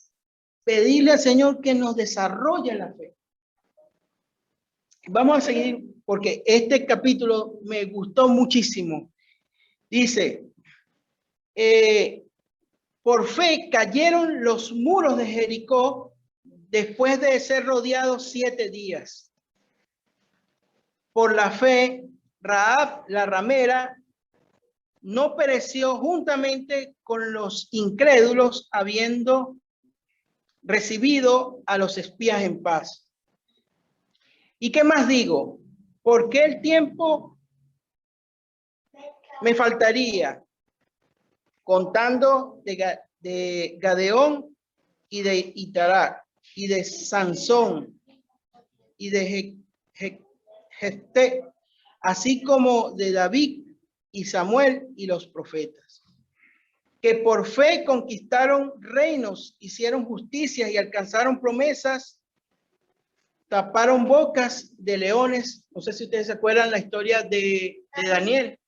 Pedirle al Señor que nos desarrolle la fe. Vamos a seguir porque este capítulo me gustó muchísimo. Dice, por fe cayeron los muros de Jericó después de ser rodeados 7 días. Por la fe, Rahab, la ramera, no pereció juntamente con los incrédulos, habiendo recibido a los espías en paz. ¿Y qué más digo? ¿Por qué el tiempo me faltaría? Contando de Gadeón y de Itarak y de Sansón y de Jefté, así como de David y Samuel y los profetas, que por fe conquistaron reinos, hicieron justicia y alcanzaron promesas, taparon bocas de leones. No sé si ustedes se acuerdan la historia de Daniel.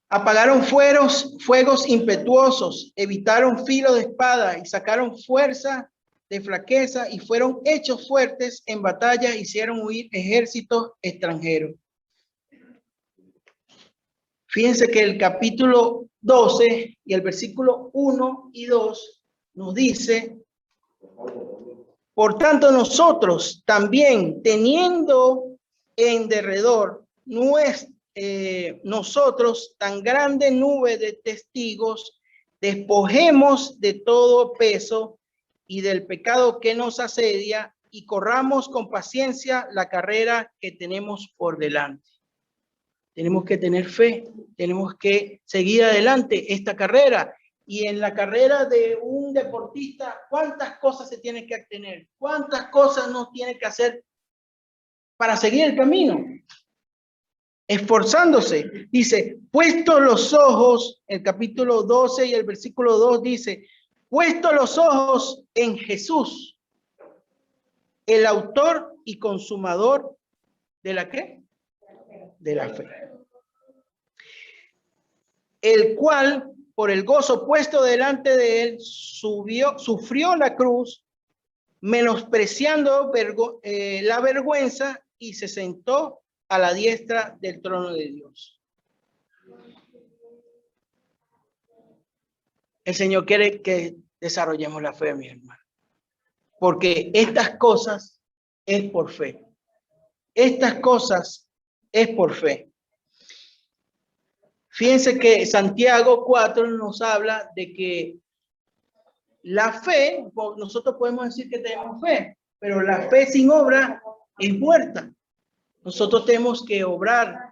Apagaron fuegos impetuosos, evitaron filo de espada y sacaron fuerza de flaqueza y fueron hechos fuertes en batalla, hicieron huir ejércitos extranjeros. Fíjense que el capítulo 12 y el versículo 1 y 2 nos dice, por tanto nosotros también teniendo en derredor nosotros tan grande nube de testigos, despojemos de todo peso y del pecado que nos asedia y corramos con paciencia la carrera que tenemos por delante. Tenemos que tener fe, tenemos que seguir adelante esta carrera. Y en la carrera de un deportista, ¿cuántas cosas se tiene que tener? ¿Cuántas cosas no tiene que hacer para seguir el camino? Esforzándose. Dice, puesto los ojos, el capítulo 12 y el versículo 2 dice, puesto los ojos en Jesús, el autor y consumador de la ¿qué? De la fe. El cual, por el gozo puesto delante de él, sufrió la cruz, menospreciando la vergüenza, y se sentó a la diestra del trono de Dios. El Señor quiere que desarrollemos la fe, mi hermano, porque estas cosas es por fe. Estas cosas es por fe. Fíjense que Santiago 4 nos habla de que la fe, nosotros podemos decir que tenemos fe, pero la fe sin obra es muerta. Nosotros tenemos que obrar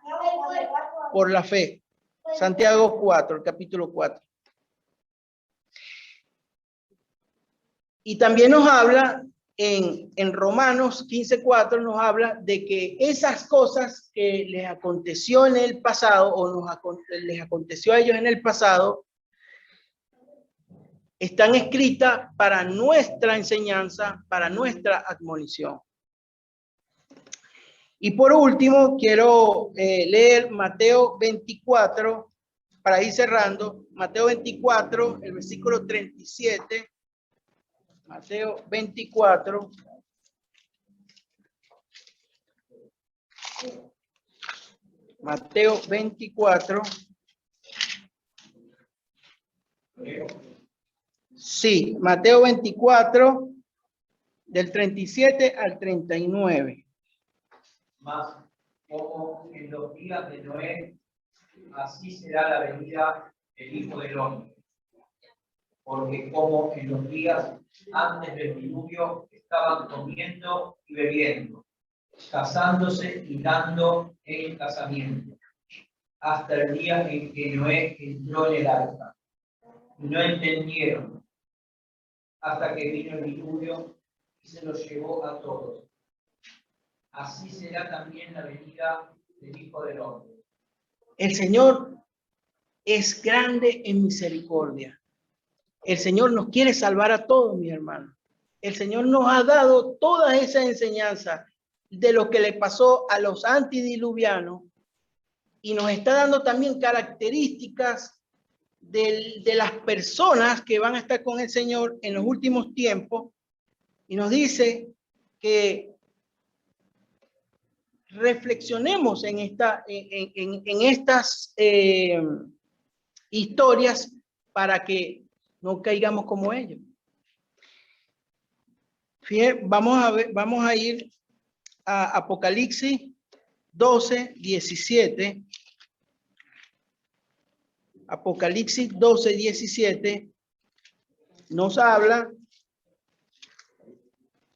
por la fe. Santiago 4, el capítulo 4. Y también nos habla en Romanos 15:4 nos habla de que esas cosas que les aconteció en el pasado o les aconteció a ellos en el pasado están escritas para nuestra enseñanza, para nuestra admonición. Y por último, quiero leer Mateo 24, para ir cerrando. Mateo 24, el versículo 37. Mateo 24. Mateo 24. Sí, Mateo 24, del 37 al 39. Mas como en los días de Noé, así será la venida del Hijo del Hombre. Porque como en los días antes del diluvio estaban comiendo y bebiendo, casándose y dando en casamiento, hasta el día en que Noé entró en el arca. Y no entendieron, hasta que vino el diluvio y se los llevó a todos. Así será también la venida del Hijo del Hombre. El Señor es grande en misericordia. El Señor nos quiere salvar a todos, mis hermanos. El Señor nos ha dado toda esa enseñanza de lo que le pasó a los antidiluvianos y nos está dando también características de las personas que van a estar con el Señor en los últimos tiempos, y nos dice que reflexionemos en estas historias para que no caigamos como ellos. Fíjense, vamos a ir a Apocalipsis 12, 17. Apocalipsis 12, 17 nos habla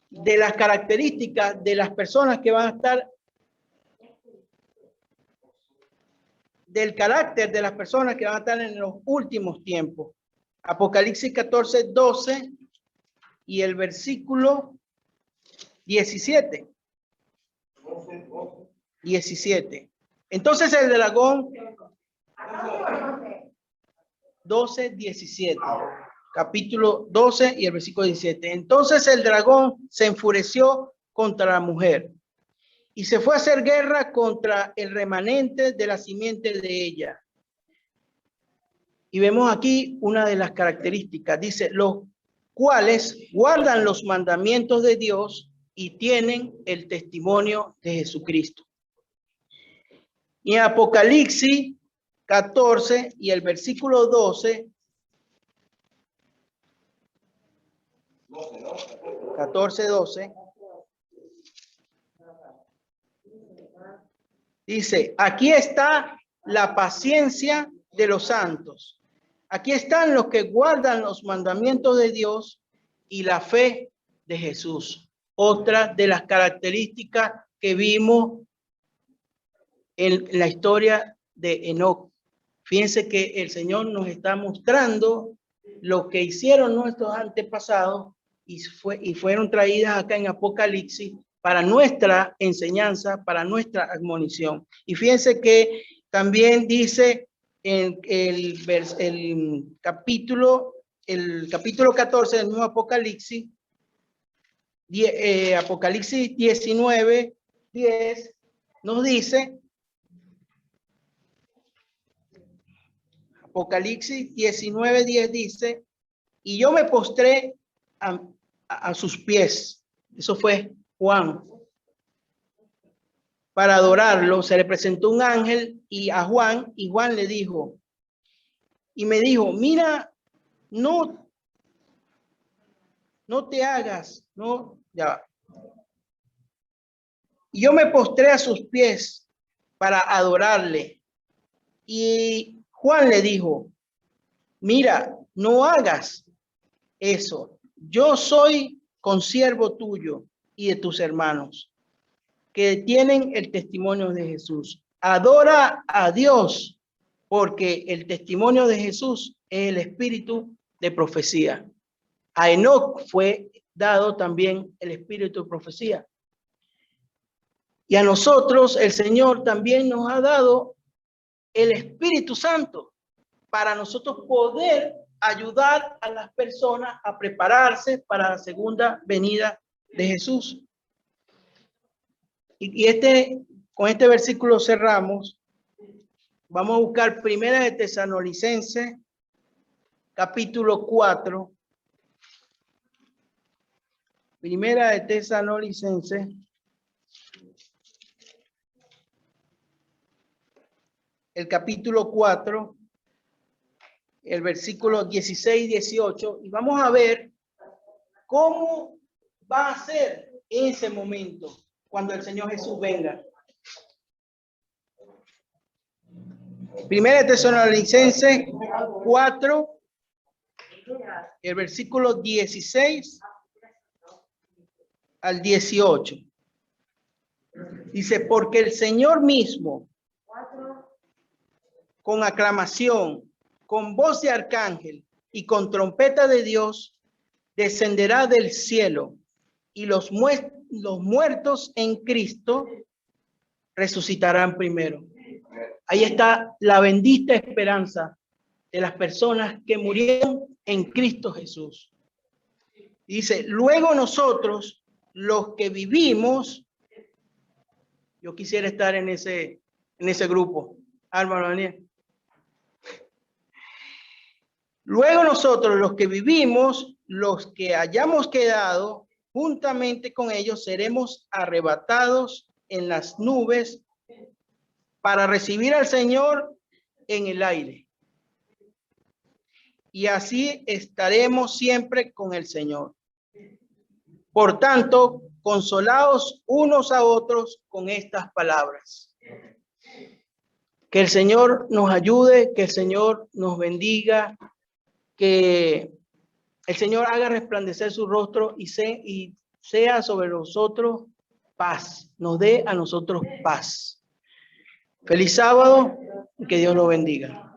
de las características de las personas que van a estar, del carácter de las personas que van a estar en los últimos tiempos. Apocalipsis 14, 12 y el versículo 17. 17. Entonces el dragón 12, 17. Capítulo 12 y el versículo 17. Entonces el dragón se enfureció contra la mujer y se fue a hacer guerra contra el remanente de la simiente de ella. Y vemos aquí una de las características. Dice, los cuales guardan los mandamientos de Dios y tienen el testimonio de Jesucristo. Y en Apocalipsis 14 y el versículo 12. 14, 12. Dice, aquí está la paciencia de los santos. Aquí están los que guardan los mandamientos de Dios y la fe de Jesús. Otra de las características que vimos en la historia de Enoc. Fíjense que el Señor nos está mostrando lo que hicieron nuestros antepasados y fueron traídas acá en Apocalipsis para nuestra enseñanza, para nuestra admonición. Y fíjense que también dice en el capítulo 14 del mismo Apocalipsis, Apocalipsis 19, 10, nos dice, Apocalipsis 19, 10 dice, y yo me postré a sus pies. Eso fue Juan. Para adorarlo, se le presentó un ángel y Juan le dijo, y me dijo, mira, no te hagas, no, ya va. Y yo me postré a sus pies para adorarle. Y Juan le dijo, mira, no hagas eso. Yo soy consiervo tuyo y de tus hermanos que tienen el testimonio de Jesús. Adora a Dios, porque el testimonio de Jesús es el espíritu de profecía. A Enoc fue dado también el espíritu de profecía. Y a nosotros el Señor también nos ha dado el Espíritu Santo para nosotros poder ayudar a las personas a prepararse para la segunda venida de Jesús. Con este versículo cerramos. Vamos a buscar Primera de Tesalonicenses, capítulo 4. Primera de Tesalonicenses, el capítulo 4, el versículo 16 y 18, y vamos a ver cómo va a ser ese momento cuando el Señor Jesús venga. Primera de Tesalonicenses 4, el versículo 16 al 18. Dice, porque el Señor mismo, con aclamación, con voz de arcángel y con trompeta de Dios, descenderá del cielo, y los muertos en Cristo resucitarán primero. Ahí está la bendita esperanza de las personas que murieron en Cristo Jesús. Dice, luego nosotros, los que vivimos, yo quisiera estar en ese grupo. Álvaro, Daniel. Luego nosotros, los que vivimos, los que hayamos quedado, juntamente con ellos seremos arrebatados en las nubes para recibir al Señor en el aire. Y así estaremos siempre con el Señor. Por tanto, consolaos unos a otros con estas palabras. Que el Señor nos ayude, que el Señor nos bendiga, que el Señor haga resplandecer su rostro y sea sobre nosotros paz, nos dé a nosotros paz. Feliz sábado y que Dios lo bendiga.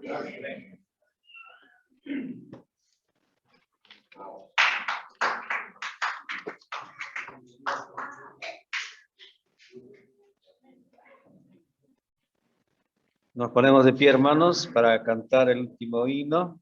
Nos ponemos de pie, hermanos, para cantar el último himno.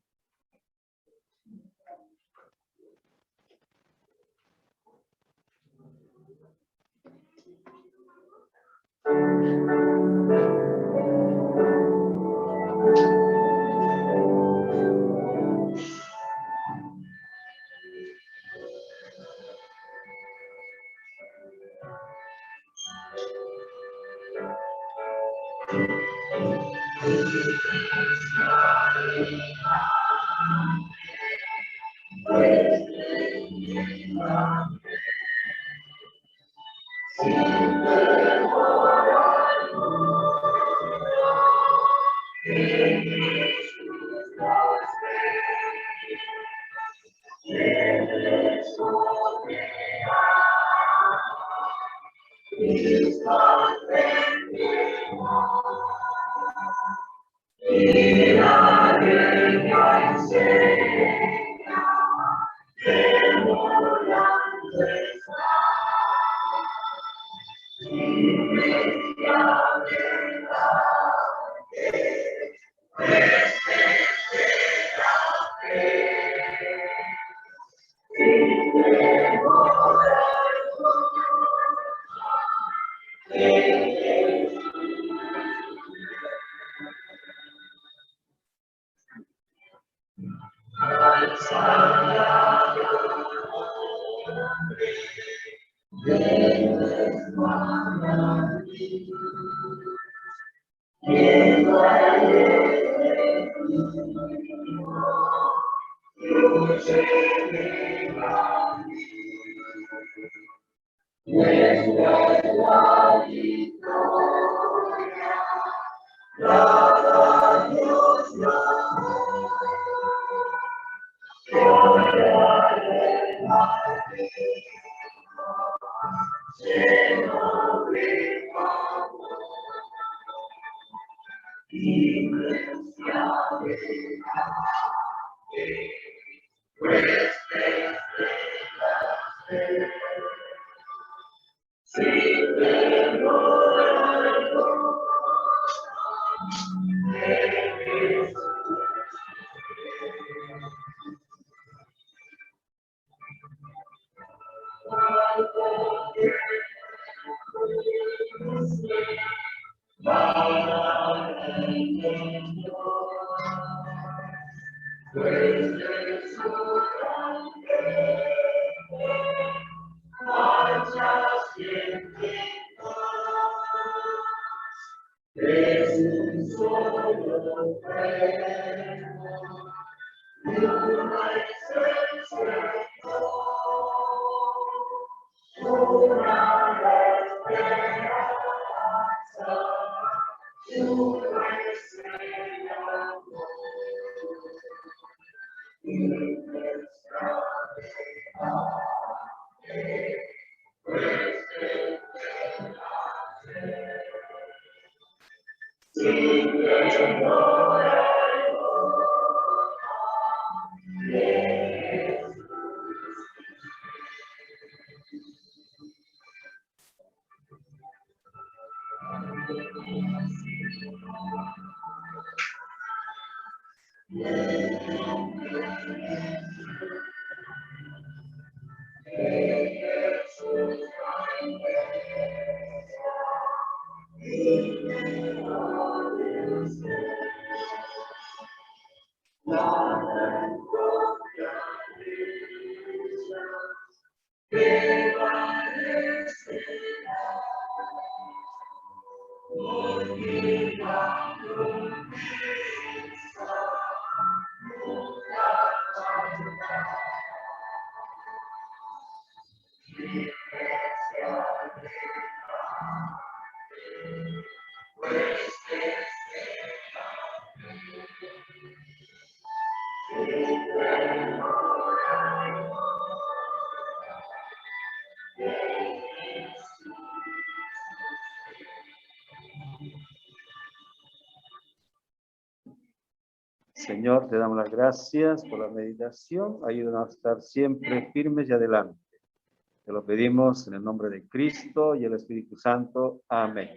Señor, te damos las gracias por la meditación. Ayúdanos a estar siempre firmes y adelante. Te lo pedimos en el nombre de Cristo y el Espíritu Santo. Amén.